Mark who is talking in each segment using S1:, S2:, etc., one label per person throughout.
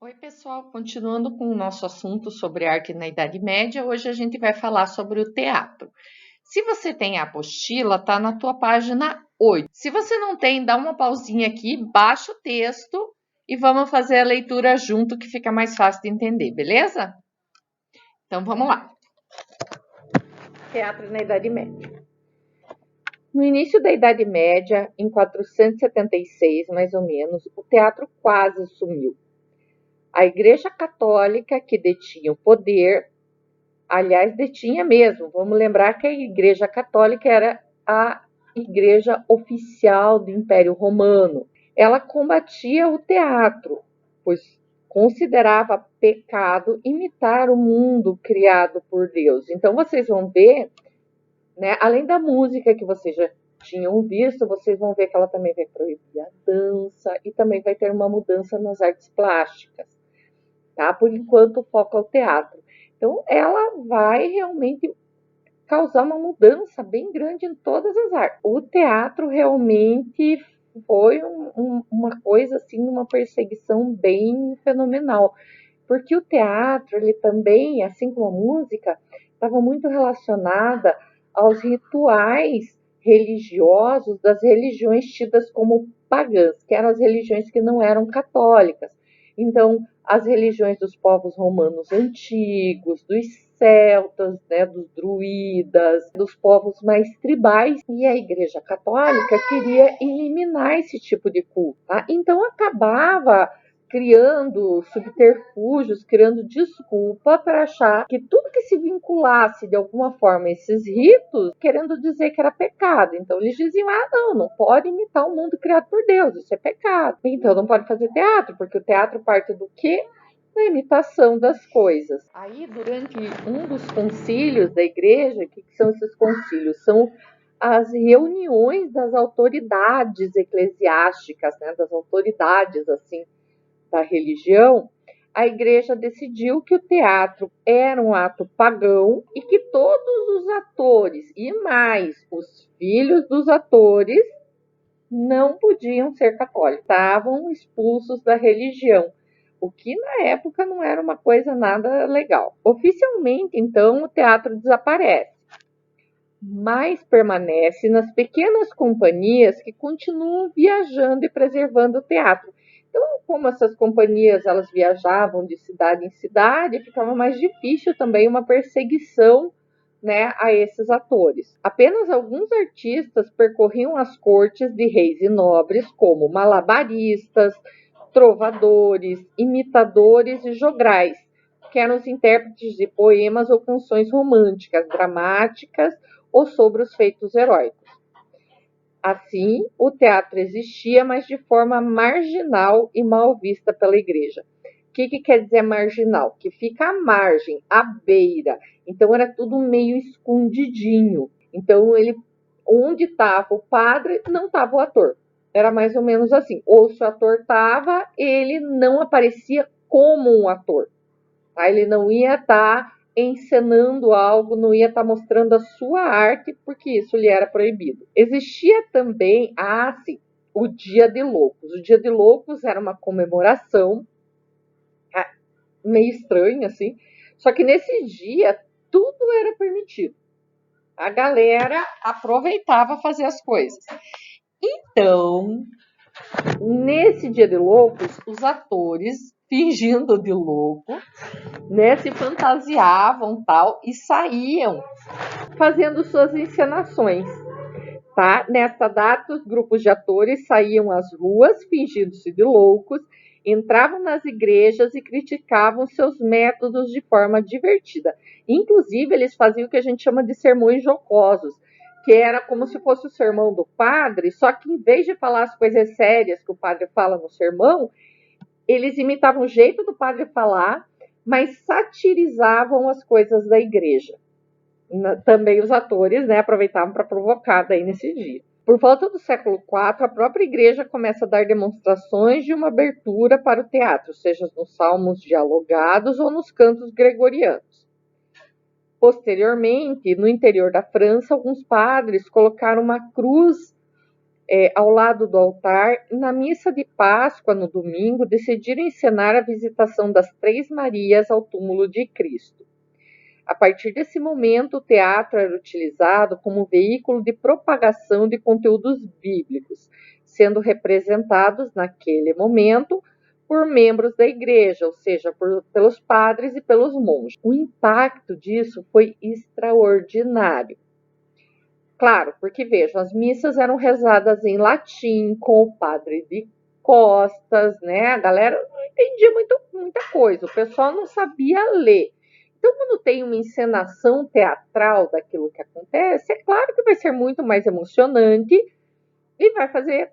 S1: Oi, pessoal, continuando com o nosso assunto sobre arte na Idade Média, hoje a gente vai falar sobre o teatro. Se você tem a apostila, tá na tua página 8. Se você não tem, dá uma pausinha aqui, baixa o texto e vamos fazer a leitura junto, que fica mais fácil de entender, beleza? Então vamos lá. Teatro na Idade Média. No início da Idade Média, em 476 mais ou menos, o teatro quase sumiu. A Igreja Católica, que detinha o poder, aliás, detinha mesmo, vamos lembrar que a Igreja Católica era a igreja oficial do Império Romano. Ela combatia o teatro, pois considerava pecado imitar o mundo criado por Deus. Então, vocês vão ver, né, além da música que vocês já tinham visto, vocês vão ver que ela também vai proibir a dança e também vai ter uma mudança nas artes plásticas. Tá? Por enquanto, o foco é o teatro. Então, ela vai realmente causar uma mudança bem grande em todas as artes. O teatro realmente foi uma coisa, assim, uma perseguição bem fenomenal. Porque o teatro, ele também, assim como a música, estava muito relacionada aos rituais religiosos das religiões tidas como pagãs, que eram as religiões que não eram católicas. Então, as religiões dos povos romanos antigos, dos celtas, né, dos druidas, dos povos mais tribais, e a Igreja Católica queria eliminar esse tipo de culto. Tá? Então, acabava criando subterfúgios, criando desculpa para achar que tudo que se vinculasse de alguma forma a esses ritos, querendo dizer que era pecado. Então eles diziam, não pode imitar o mundo criado por Deus, isso é pecado. Então não pode fazer teatro, porque o teatro parte do quê? Da imitação das coisas. Aí, durante um dos concílios da igreja, o que são esses concílios? São as reuniões das autoridades eclesiásticas, né, das autoridades, assim, da religião, a igreja decidiu que o teatro era um ato pagão e que todos os atores e mais os filhos dos atores não podiam ser católicos, estavam expulsos da religião, o que na época não era uma coisa nada legal. Oficialmente, então, o teatro desaparece, mas permanece nas pequenas companhias que continuam viajando e preservando o teatro. Então, como essas companhias elas viajavam de cidade em cidade, ficava mais difícil também uma perseguição, né, a esses atores. Apenas alguns artistas percorriam as cortes de reis e nobres, como malabaristas, trovadores, imitadores e jograis, que eram os intérpretes de poemas ou canções românticas, dramáticas ou sobre os feitos heróicos. Assim, o teatro existia, mas de forma marginal e mal vista pela igreja. O que quer dizer marginal? Que fica à margem, à beira. Então, era tudo meio escondidinho. Então, onde estava o padre, não estava o ator. Era mais ou menos assim. Ou se o ator estava, ele não aparecia como um ator. Tá? Ele não ia estar encenando algo, não ia estar mostrando a sua arte, porque isso lhe era proibido. Existia também, sim, o Dia de Loucos. O Dia de Loucos era uma comemoração meio estranha, assim, só que nesse dia tudo era permitido. A galera aproveitava fazer as coisas. Então, nesse Dia de Loucos, os atores, fingindo de louco, né, se fantasiavam tal e saíam fazendo suas encenações. Tá? Nesta data, os grupos de atores saíam às ruas fingindo-se de loucos, entravam nas igrejas e criticavam seus métodos de forma divertida. Inclusive, eles faziam o que a gente chama de sermões jocosos, que era como se fosse o sermão do padre, só que em vez de falar as coisas sérias que o padre fala no sermão, eles imitavam o jeito do padre falar, mas satirizavam as coisas da igreja. Também os atores, né, aproveitavam para provocar daí nesse dia. Por volta do século IV, a própria igreja começa a dar demonstrações de uma abertura para o teatro, seja nos salmos dialogados ou nos cantos gregorianos. Posteriormente, no interior da França, alguns padres colocaram uma cruz ao lado do altar. Na missa de Páscoa, no domingo, decidiram encenar a visitação das Três Marias ao túmulo de Cristo. A partir desse momento, o teatro era utilizado como veículo de propagação de conteúdos bíblicos, sendo representados naquele momento por membros da igreja, ou seja, pelos padres e pelos monges. O impacto disso foi extraordinário. Claro, porque vejam, as missas eram rezadas em latim, com o padre de costas, né? A galera não entendia muita coisa, o pessoal não sabia ler. Então, quando tem uma encenação teatral daquilo que acontece, é claro que vai ser muito mais emocionante e vai fazer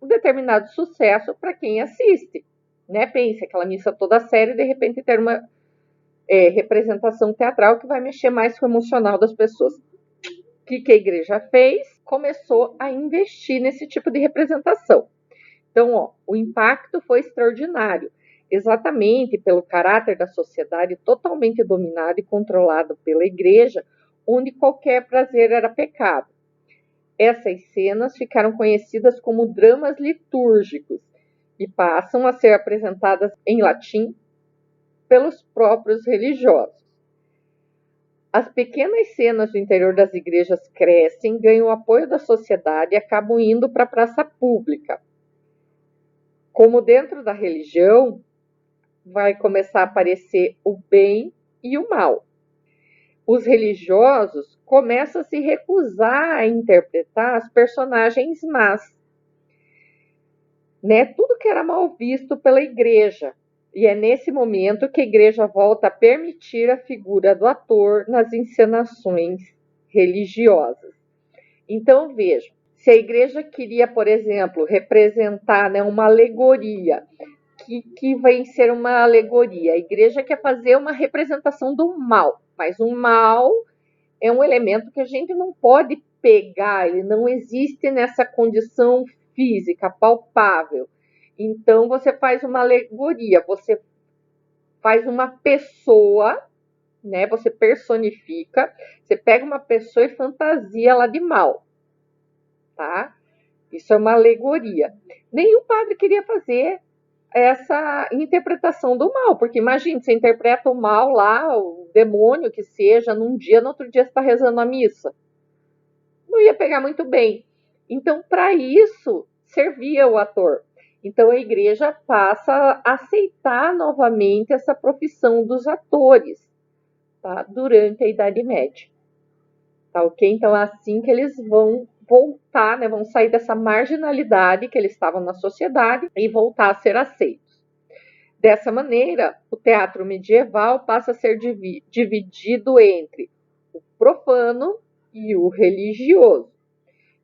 S1: um determinado sucesso para quem assiste. Né? Pense, aquela missa toda séria e de repente ter uma representação teatral que vai mexer mais com o emocional das pessoas. O que a igreja fez? Começou a investir nesse tipo de representação. Então, o impacto foi extraordinário, exatamente pelo caráter da sociedade totalmente dominado e controlado pela igreja, onde qualquer prazer era pecado. Essas cenas ficaram conhecidas como dramas litúrgicos e passam a ser apresentadas em latim pelos próprios religiosos. As pequenas cenas do interior das igrejas crescem, ganham o apoio da sociedade e acabam indo para a praça pública. Como dentro da religião, vai começar a aparecer o bem e o mal. Os religiosos começam a se recusar a interpretar as personagens más, né? Tudo que era mal visto pela igreja. E é nesse momento que a igreja volta a permitir a figura do ator nas encenações religiosas. Então, vejam, se a igreja queria, por exemplo, representar, né, uma alegoria, que vai ser uma alegoria? A igreja quer fazer uma representação do mal, mas o mal é um elemento que a gente não pode pegar, ele não existe nessa condição física, palpável. Então, você faz uma alegoria, você faz uma pessoa, né? Você personifica, você pega uma pessoa e fantasia ela de mal, tá? Isso é uma alegoria. Nenhum padre queria fazer essa interpretação do mal, porque imagina, você interpreta o mal lá, o demônio que seja, num dia, no outro dia você está rezando a missa. Não ia pegar muito bem. Então, para isso, servia o ator. Então, a igreja passa a aceitar novamente essa profissão dos atores, tá? Durante a Idade Média. Tá, ok? Então, é assim que eles vão voltar, né? Vão sair dessa marginalidade que eles estavam na sociedade e voltar a ser aceitos. Dessa maneira, o teatro medieval passa a ser dividido entre o profano e o religioso.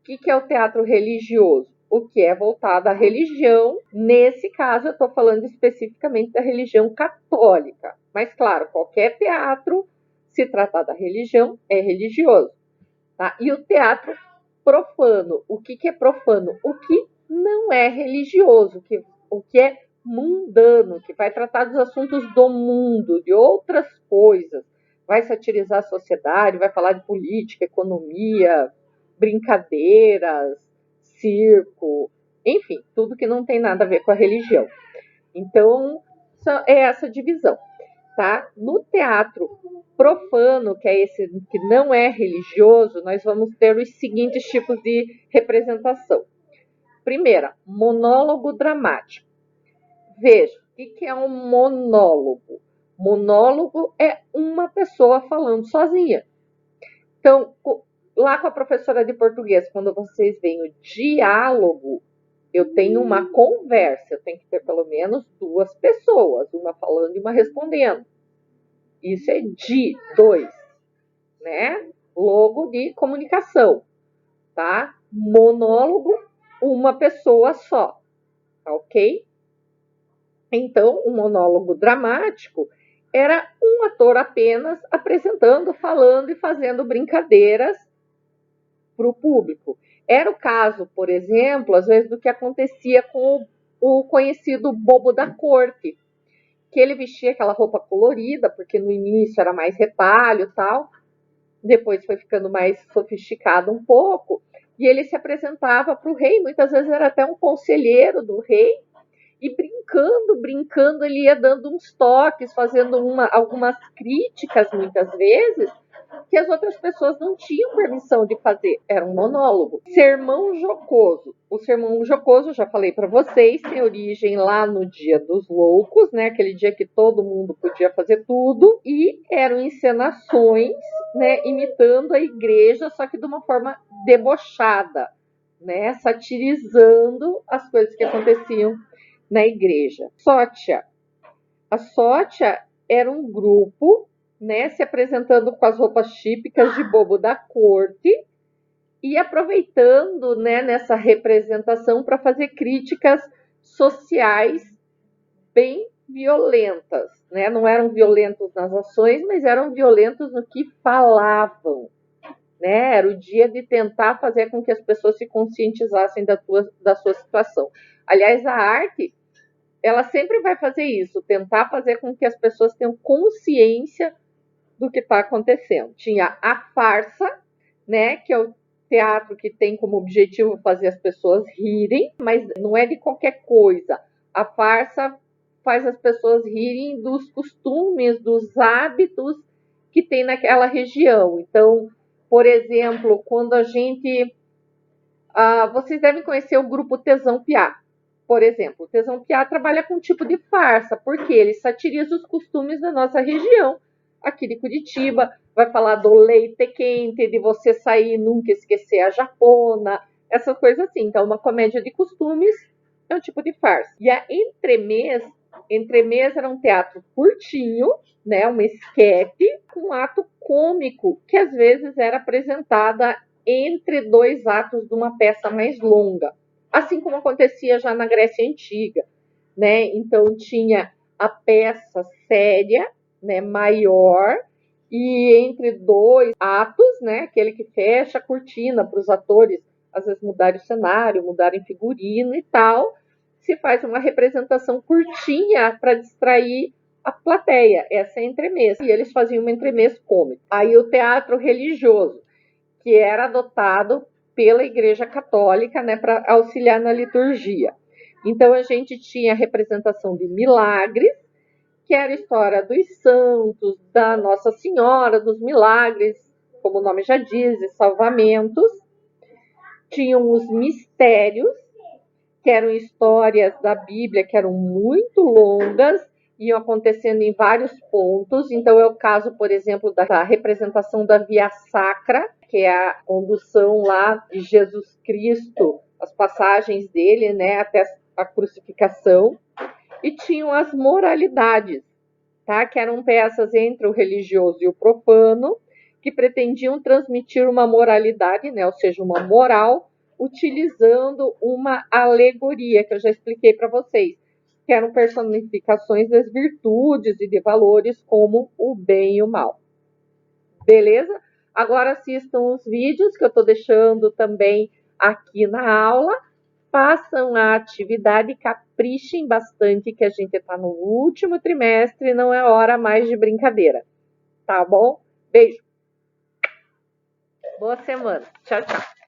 S1: O que é o teatro religioso? O que é voltado à religião. Nesse caso, eu estou falando especificamente da religião católica. Mas, claro, qualquer teatro, se tratar da religião, é religioso. Tá? E o teatro profano. O que é profano? O que não é religioso, o que é mundano, que vai tratar dos assuntos do mundo, de outras coisas, vai satirizar a sociedade, vai falar de política, economia, brincadeiras, circo, enfim, tudo que não tem nada a ver com a religião. Então, é essa divisão, tá? No teatro profano, que é esse que não é religioso, nós vamos ter os seguintes tipos de representação. Primeira, monólogo dramático. Veja, o que é um monólogo? Monólogo é uma pessoa falando sozinha. Então, lá com a professora de português, quando vocês veem o diálogo, eu tenho uma conversa, eu tenho que ter pelo menos duas pessoas, uma falando e uma respondendo. Isso é dois, né? Logo de comunicação, tá? Monólogo, uma pessoa só, tá ok? Então, o monólogo dramático era um ator apenas apresentando, falando e fazendo brincadeiras para o público. Era o caso, por exemplo, às vezes, do que acontecia com o conhecido bobo da corte, que ele vestia aquela roupa colorida, porque no início era mais retalho e tal, depois foi ficando mais sofisticado um pouco, e ele se apresentava para o rei, muitas vezes era até um conselheiro do rei, e brincando, ele ia dando uns toques, fazendo algumas críticas, muitas vezes, que as outras pessoas não tinham permissão de fazer. Era um monólogo. Sermão jocoso. O sermão jocoso, já falei para vocês, tem origem lá no Dia dos Loucos, né? Aquele dia que todo mundo podia fazer tudo. E eram encenações, né? Imitando a igreja, só que de uma forma debochada, né? Satirizando as coisas que aconteciam na igreja. Sótia. A sótia era um grupo, né, se apresentando com as roupas típicas de bobo da corte e aproveitando, né, nessa representação para fazer críticas sociais bem violentas, né? Não eram violentos nas ações, mas eram violentos no que falavam, né? Era o dia de tentar fazer com que as pessoas se conscientizassem da sua situação. Aliás, a arte, ela sempre vai fazer isso, tentar fazer com que as pessoas tenham consciência do que está acontecendo. Tinha a farsa, né, que é o teatro que tem como objetivo fazer as pessoas rirem, mas não é de qualquer coisa. A farsa faz as pessoas rirem dos costumes, dos hábitos que tem naquela região. Então, por exemplo, quando a gente... vocês devem conhecer o grupo Tesão Piá. Por exemplo, o Tesão Piá trabalha com um tipo de farsa, porque ele satiriza os costumes da nossa região, aqui de Curitiba, vai falar do leite quente, de você sair e nunca esquecer a japona, essas coisas assim. Então, uma comédia de costumes é um tipo de farsa. E a Entremês era um teatro curtinho, né, uma esquete, com um ato cômico, que às vezes era apresentada entre dois atos de uma peça mais longa, assim como acontecia já na Grécia Antiga, né? Então tinha a peça séria, né, maior, e entre dois atos, né, aquele que fecha a cortina para os atores às vezes mudarem o cenário, mudarem figurino e tal, se faz uma representação curtinha para distrair a plateia. Essa é a entremês. E eles faziam uma entremês cômica. Aí o teatro religioso, que era adotado pela Igreja Católica, né, para auxiliar na liturgia. Então a gente tinha a representação de milagres, que era a história dos santos, da Nossa Senhora, dos milagres, como o nome já diz, salvamentos. Tinham os mistérios, que eram histórias da Bíblia que eram muito longas, iam acontecendo em vários pontos. Então é o caso, por exemplo, da representação da Via Sacra, que é a condução lá de Jesus Cristo, as passagens dele, né, até a crucificação. E tinham as moralidades, tá? Que eram peças entre o religioso e o profano, que pretendiam transmitir uma moralidade, né? Ou seja, uma moral, utilizando uma alegoria, que eu já expliquei para vocês, que eram personificações das virtudes e de valores como o bem e o mal. Beleza? Agora assistam os vídeos que eu estou deixando também aqui na aula. Façam a atividade, caprichem bastante, que a gente está no último trimestre e não é hora mais de brincadeira. Tá bom? Beijo. Boa semana. Tchau, tchau.